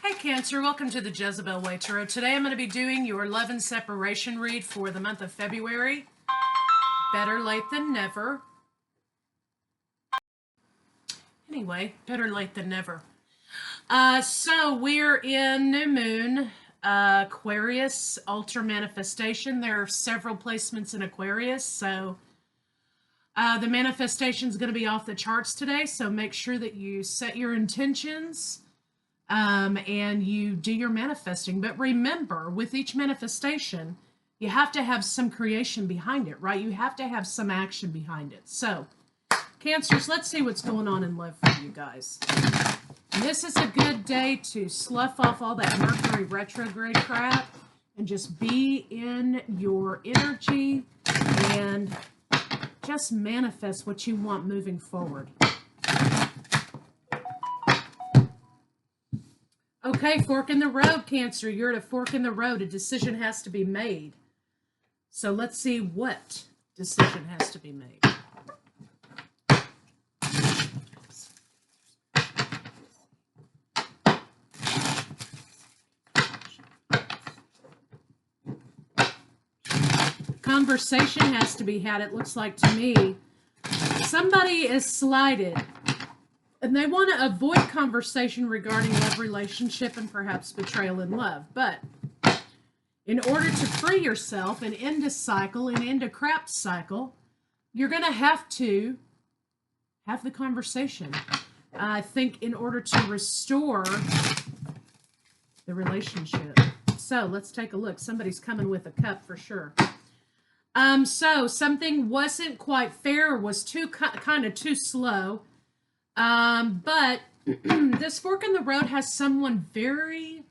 Hey Cancer, welcome to the Jezebel Way Tarot. Today I'm going to be doing your love and separation read for the month of February. Better late than never. Anyway, better late than never. So we're in New Moon, Aquarius, Altar Manifestation. There are several placements in Aquarius, so the manifestation is going to be off the charts today, so make sure that you set your intentions and you do your manifesting. But remember, with each manifestation, you have to have some creation behind it, right? You have to have some action behind it. So, Cancers, let's see what's going on in love for you guys. And this is a good day to slough off all that Mercury retrograde crap and just be in your energy and just manifest what you want moving forward. Okay, fork in the road, Cancer. You're at a fork in the road. A decision has to be made. So let's see what decision has to be made. Conversation has to be had, it looks like to me. Somebody is slighted, and they want to avoid conversation regarding love, relationship, and perhaps betrayal in love. But in order to free yourself and end a cycle and end a crap cycle, you're going to have the conversation. I think in order to restore the relationship. So let's take a look. Somebody's coming with a cup for sure. So something wasn't quite fair, was kind of too slow. But this fork in the road has someone very,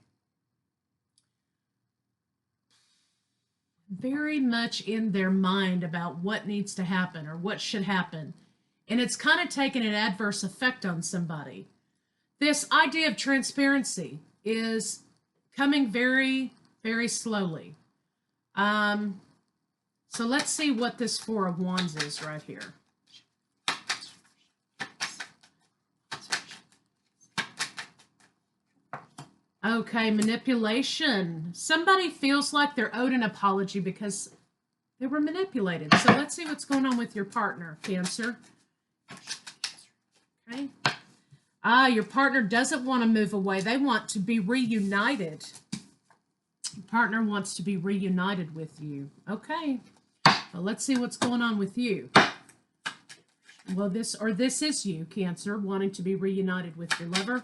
very much in their mind about what needs to happen or what should happen. And it's kind of taken an adverse effect on somebody. This idea of transparency is coming very, very slowly. So let's see what this Four of Wands is right here. Okay, manipulation. Somebody feels like they're owed an apology because they were manipulated. So let's see what's going on with your partner, Cancer. Okay. Your partner doesn't want to move away. They want to be reunited. Your partner wants to be reunited with you. Okay. Well, let's see what's going on with you. Well, this is you, Cancer, wanting to be reunited with your lover.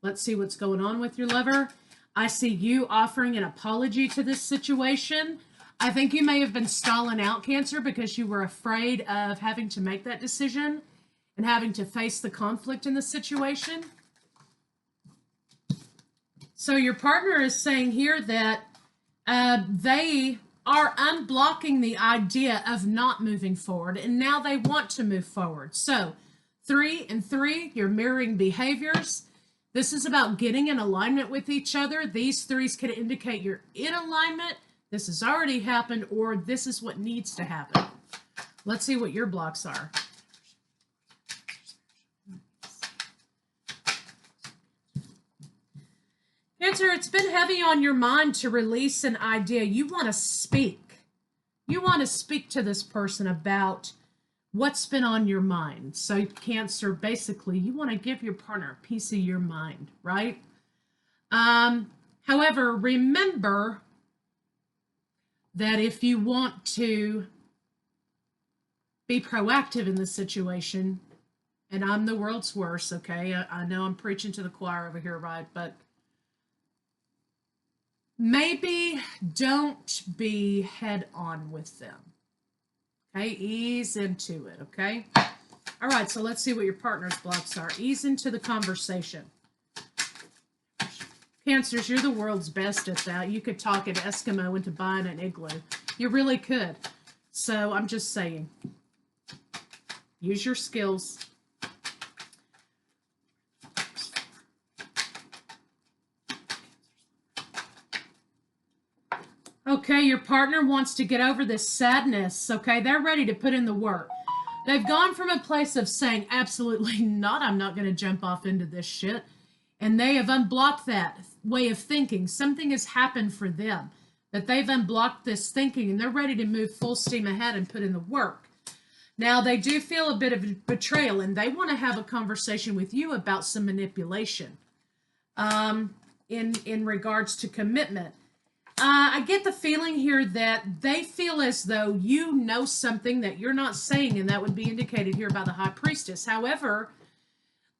Let's see what's going on with your lover. I see you offering an apology to this situation. I think you may have been stalling out, Cancer, because you were afraid of having to make that decision and having to face the conflict in the situation. So your partner is saying here that they are unblocking the idea of not moving forward, and now they want to move forward. So 3 and 3, you're mirroring behaviors. This is about getting in alignment with each other. These 3s could indicate you're in alignment, this has already happened, or this is what needs to happen. Let's see what your blocks are. Cancer, it's been heavy on your mind to release an idea. You want to speak. You want to speak to this person about what's been on your mind. So Cancer, basically, you want to give your partner a piece of your mind, right? However, remember that if you want to be proactive in this situation, and I'm the world's worst, okay? I know I'm preaching to the choir over here, right? But maybe don't be head on with them. Okay, ease into it, okay? All right, so let's see what your partner's blocks are. Ease into the conversation. Cancers, you're the world's best at that. You could talk an Eskimo into buying an igloo. You really could. So I'm just saying, use your skills. Okay, your partner wants to get over this sadness, okay? They're ready to put in the work. They've gone from a place of saying, absolutely not, I'm not going to jump off into this shit. And they have unblocked that. way of thinking. Something has happened for them, that they've unblocked this thinking and they're ready to move full steam ahead and put in the work. Now, they do feel a bit of betrayal, and they want to have a conversation with you about some manipulation in regards to commitment. I get the feeling here that they feel as though you know something that you're not saying, and that would be indicated here by the High Priestess. However,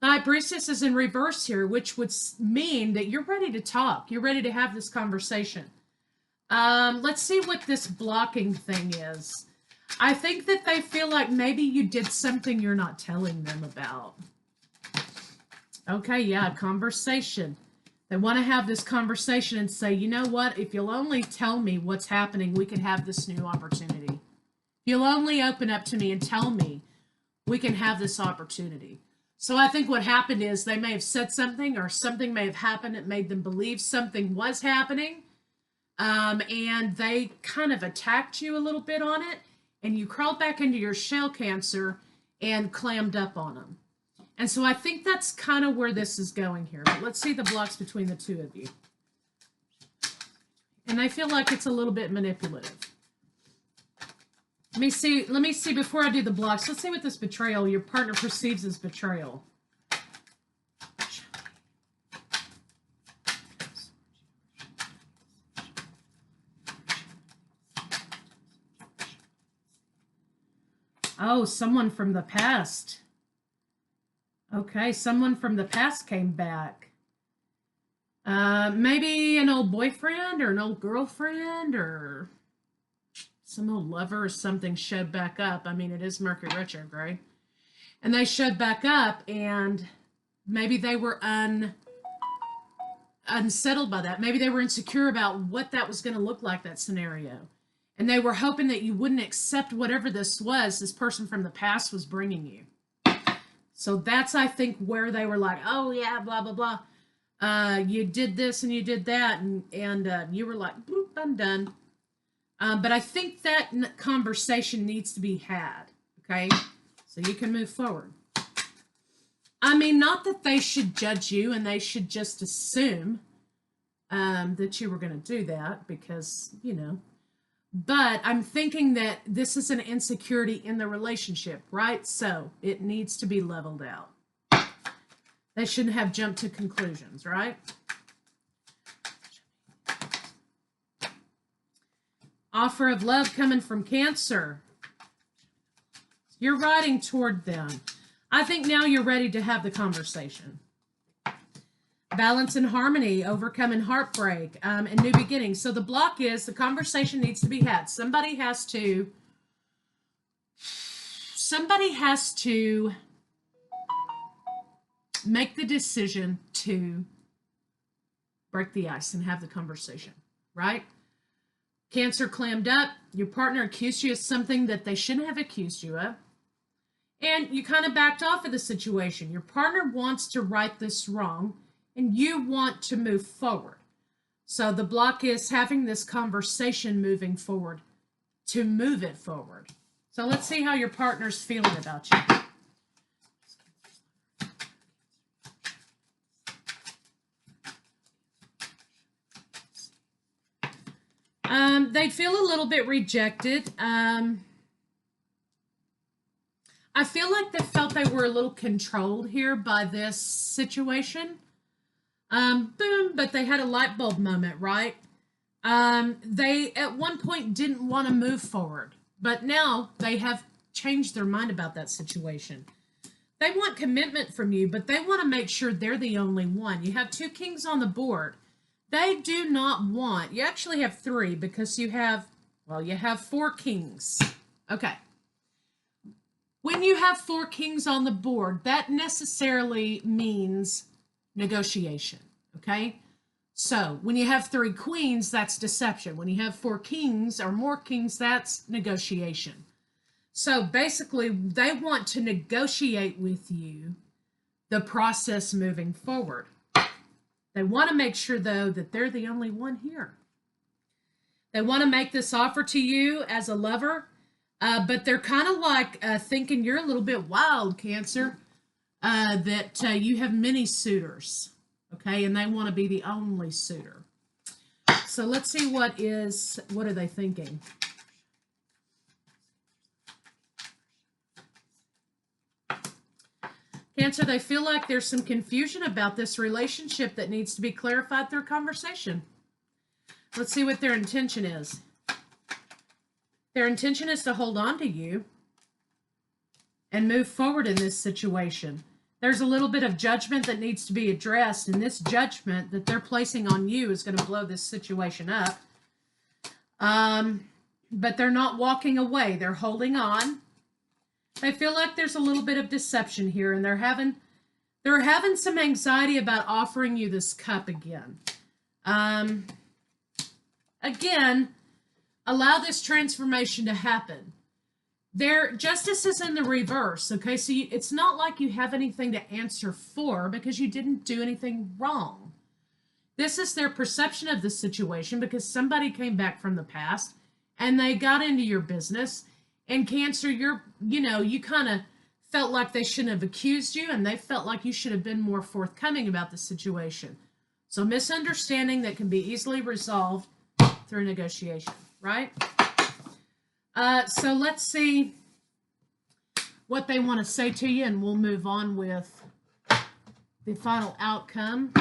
the High Priestess is in reverse here, which would mean that you're ready to talk. You're ready to have this conversation. Let's see what this blocking thing is. I think that they feel like maybe you did something you're not telling them about. Okay, yeah, conversation. They want to have this conversation and say, you know what, if you'll only tell me what's happening, we can have this new opportunity. If you'll only open up to me and tell me, we can have this opportunity. So I think what happened is they may have said something, or something may have happened that made them believe something was happening, and they kind of attacked you a little bit on it, and you crawled back into your shell, Cancer, and clammed up on them. And so I think that's kind of where this is going here. But let's see the blocks between the two of you. And I feel like it's a little bit manipulative. Let me see before I do the blocks. Let's see what this betrayal, your partner perceives as betrayal. Oh, someone from the past. Okay, someone from the past came back. Maybe an old boyfriend or an old girlfriend or some old lover or something showed back up. I mean, it is Mercury retrograde. And they showed back up, and maybe they were unsettled by that. Maybe they were insecure about what that was going to look like, that scenario. And they were hoping that you wouldn't accept whatever this was, this person from the past was bringing you. So that's, I think, where they were like, oh, yeah, blah, blah, blah. You did this and you did that. And you were like, bloop, I'm done. But I think that conversation needs to be had. Okay? So you can move forward. I mean, not that they should judge you and they should just assume that you were going to do that because, you know. But I'm thinking that this is an insecurity in the relationship, right? So it needs to be leveled out. They shouldn't have jumped to conclusions, right? Offer of love coming from Cancer. You're riding toward them. I think now you're ready to have the conversation. Balance and harmony, overcoming heartbreak, and new beginnings. So the block is the conversation needs to be had. Somebody has to make the decision to break the ice and have the conversation, right? Cancer clammed up. Your partner accused you of something that they shouldn't have accused you of. And you kind of backed off of the situation. Your partner wants to right this wrong, and you want to move forward. So the block is having this conversation moving forward to move it forward. So let's see how your partner's feeling about you. They feel a little bit rejected. I feel like they felt they were a little controlled here by this situation. Boom, but they had a light bulb moment, right? They at one point didn't want to move forward, but now they have changed their mind about that situation. They want commitment from you, but they want to make sure they're the only one. You have two kings on the board. They do not want, you actually have three because you have four kings. Okay. When you have four kings on the board, that necessarily means negotiation, okay? So when you have three queens, that's deception. When you have four kings or more kings, that's negotiation. So basically, they want to negotiate with you the process moving forward. They want to make sure, though, that they're the only one here. They want to make this offer to you as a lover, but they're kind of like thinking you're a little bit wild, Cancer, that you have many suitors, Okay, and they want to be the only suitor. So let's see what are they thinking? Cancer, they feel like there's some confusion about this relationship that needs to be clarified through conversation. Let's see what their intention is. Their intention is to hold on to you and move forward in this situation. There's a little bit of judgment that needs to be addressed, and this judgment that they're placing on you is going to blow this situation up. But they're not walking away. They're holding on. They feel like there's a little bit of deception here, and they're having some anxiety about offering you this cup again. Again, allow this transformation to happen. Their justice is in the reverse, okay? So it's not like you have anything to answer for because you didn't do anything wrong. This is their perception of the situation because somebody came back from the past and they got into your business. And Cancer, you kind of felt like they shouldn't have accused you, and they felt like you should have been more forthcoming about the situation. So misunderstanding that can be easily resolved through negotiation, right? So let's see what they want to say to you, and we'll move on with the final outcome.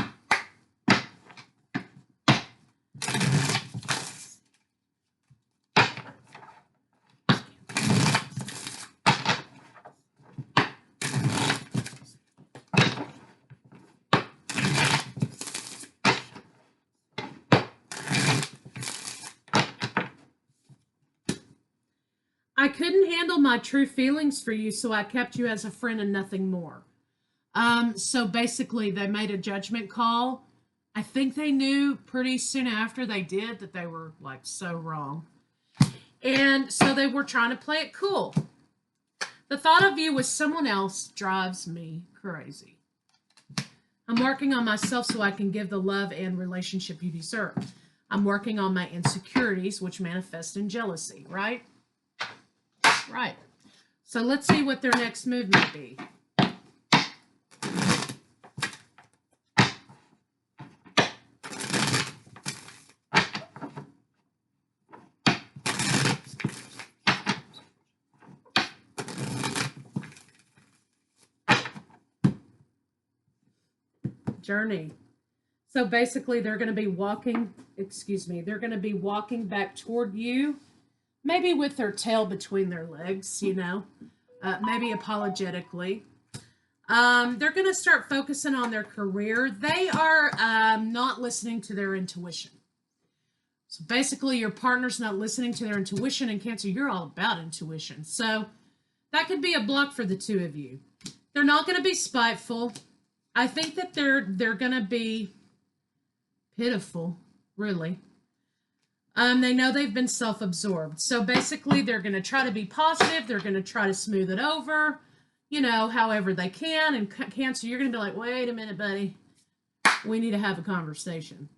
I couldn't handle my true feelings for you, so I kept you as a friend and nothing more. So basically, they made a judgment call. I think they knew pretty soon after they did that they were like so wrong. And so they were trying to play it cool. The thought of you with someone else drives me crazy. I'm working on myself so I can give the love and relationship you deserve. I'm working on my insecurities, which manifest in jealousy, right? Right. So let's see what their next move might be. Journey. So basically they're going to be walking, they're going to be walking back toward you. Maybe with their tail between their legs, maybe apologetically. They're going to start focusing on their career. They are not listening to their intuition. So basically, your partner's not listening to their intuition, and Cancer, you're all about intuition. So that could be a block for the two of you. They're not going to be spiteful. I think that they're going to be pitiful, really. They know they've been self-absorbed. So basically, they're going to try to be positive. They're going to try to smooth it over, however they can. And Cancer, you're going to be like, wait a minute, buddy. We need to have a conversation.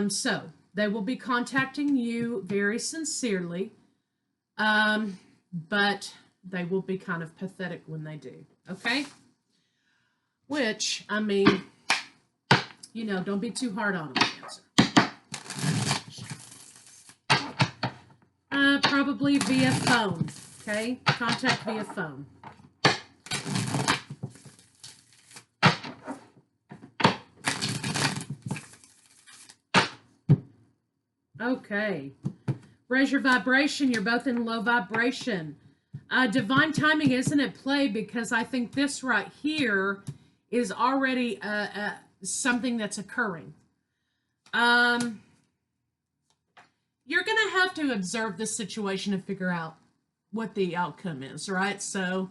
So they will be contacting you very sincerely. But they will be kind of pathetic when they do. Okay? Which, don't be too hard on them, Cancer. Probably via phone, okay? Contact via phone. Okay. Raise your vibration. You're both in low vibration. Divine timing isn't at play because I think this right here is already something that's occurring. You're going to have to observe this situation and figure out what the outcome is, right? So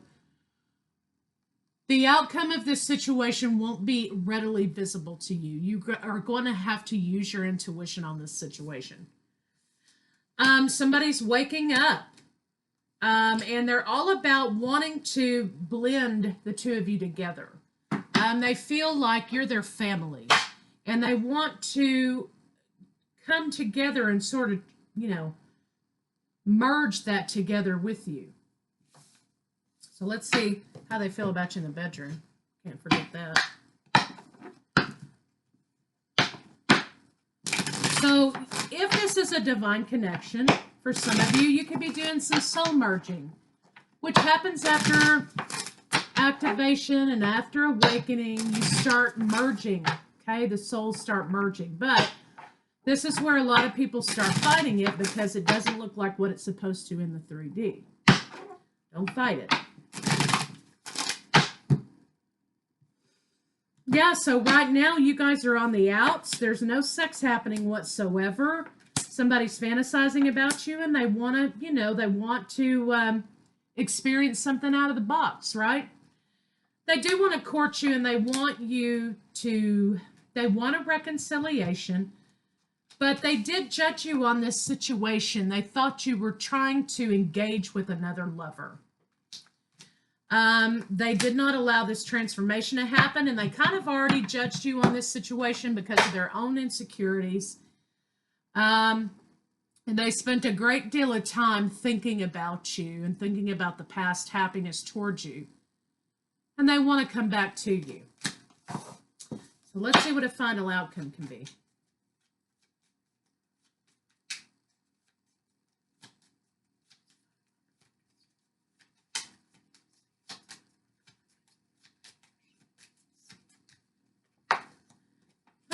the outcome of this situation won't be readily visible to you. You are going to have to use your intuition on this situation. Somebody's waking up, and they're all about wanting to blend the two of you together. They feel like you're their family, and they want to come together and sort of, merge that together with you. So let's see how they feel about you in the bedroom. Can't forget that. So if this is a divine connection, for some of you, you could be doing some soul merging, which happens after activation and after awakening. You start merging, okay? The souls start merging. But this is where a lot of people start fighting it because it doesn't look like what it's supposed to in the 3D. Don't fight it. Yeah, so right now you guys are on the outs. There's no sex happening whatsoever. Somebody's fantasizing about you and they want to, they want to experience something out of the box, right? They do want to court you and they want a reconciliation, but they did judge you on this situation. They thought you were trying to engage with another lover. They did not allow this transformation to happen, and they kind of already judged you on this situation because of their own insecurities. And they spent a great deal of time thinking about you and thinking about the past happiness towards you. And they want to come back to you. So let's see what a final outcome can be.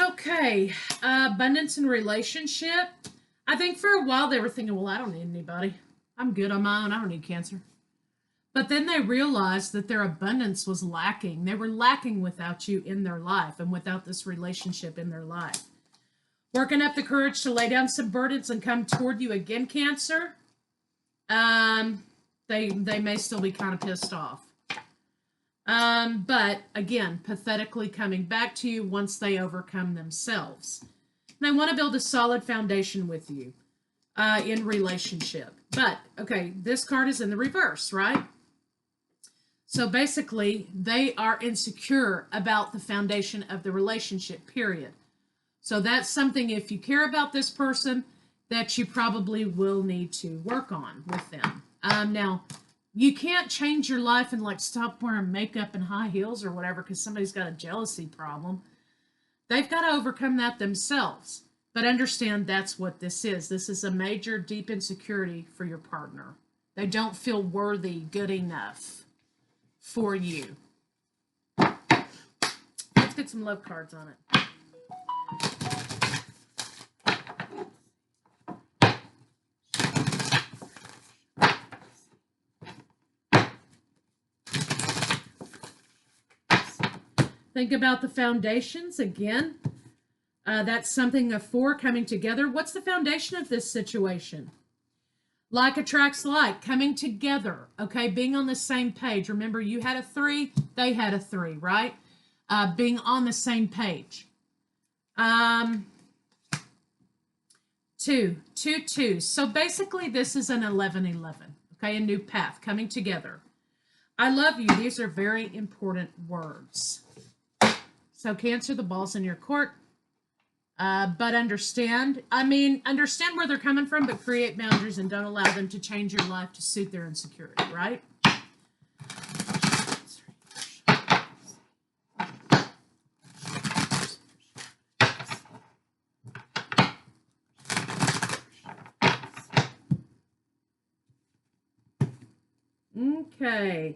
Okay, abundance in relationship. I think for a while they were thinking, well, I don't need anybody. I'm good on my own. I don't need Cancer. But then they realized that their abundance was lacking. They were lacking without you in their life and without this relationship in their life. Working up the courage to lay down some burdens and come toward you again, Cancer. They may still be kind of pissed off. But again, pathetically coming back to you once they overcome themselves. And they want to build a solid foundation with you in relationship. But, okay, this card is in the reverse, right? So basically, they are insecure about the foundation of the relationship, period. So that's something, if you care about this person, that you probably will need to work on with them. Now, you can't change your life and like stop wearing makeup and high heels or whatever because somebody's got a jealousy problem. They've got to overcome that themselves. But understand that's what this is. This is a major deep insecurity for your partner. They don't feel worthy, good enough for you. Let's get some love cards on it. Think about the foundations again. That's something of 4 coming together. What's the foundation of this situation? Like attracts like, coming together, okay? Being on the same page. Remember, you had a 3, they had a 3, right? Being on the same page. 2, 2, 2. So basically, this is an 11-11, okay? A new path coming together. I love you. These are very important words. So Cancer, the ball's in your court. But understand where they're coming from, but create boundaries and don't allow them to change your life to suit their insecurity, right? Okay.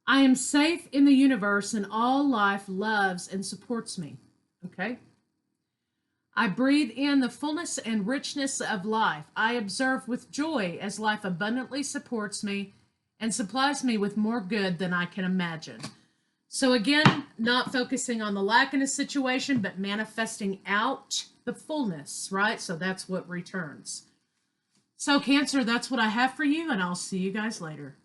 I am safe in the universe and all life loves and supports me. Okay. I breathe in the fullness and richness of life. I observe with joy as life abundantly supports me and supplies me with more good than I can imagine. So again, not focusing on the lack in a situation, but manifesting out the fullness, right? So that's what returns. So Cancer, that's what I have for you, and I'll see you guys later.